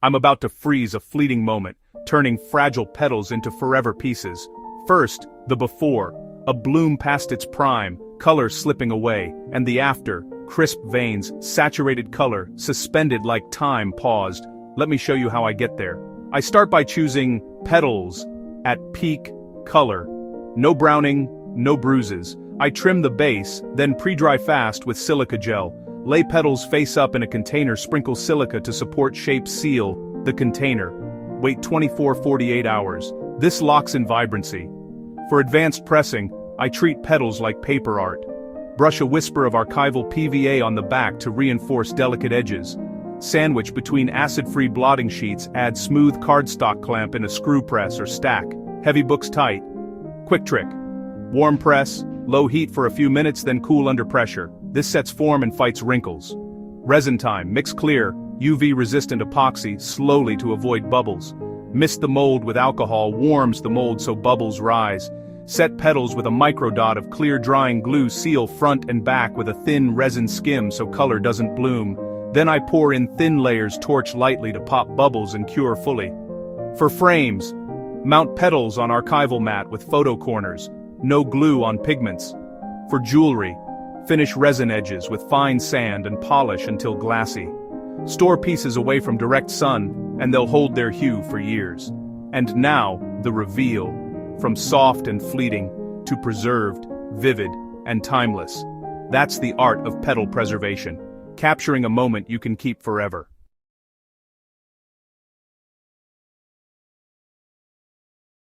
I'm about to freeze a fleeting moment, turning fragile petals into forever pieces. First, the before, a bloom past its prime, color slipping away, and the after, crisp veins, saturated color, suspended like time paused. Let me show you how I get there. I start by choosing petals at peak color. No browning, no bruises. I trim the base, then pre-dry fast with silica gel. Lay petals face up in a container, sprinkle silica to support shape, seal the container. Wait 24-48 hours. This locks in vibrancy. For advanced pressing, I treat petals like paper art. Brush a whisper of archival PVA on the back to reinforce delicate edges. Sandwich between acid-free blotting sheets, add smooth cardstock clamp in a screw press or stack. Heavy books tight. Quick trick. Warm press, low heat for a few minutes, then cool under pressure. This sets form and fights wrinkles. Resin time, mix clear, UV-resistant epoxy slowly to avoid bubbles. Mist the mold with alcohol, warms the mold so bubbles rise. Set petals with a microdot of clear drying glue, seal front and back with a thin resin skim so color doesn't bloom. Then I pour in thin layers, torch lightly to pop bubbles and cure fully. For frames, mount petals on archival mat with photo corners, no glue on pigments. For jewelry, finish resin edges with fine sand and polish until glassy. Store pieces away from direct sun, and they'll hold their hue for years. And now, the reveal. From soft and fleeting, to preserved, vivid, and timeless. That's the art of petal preservation. Capturing a moment you can keep forever.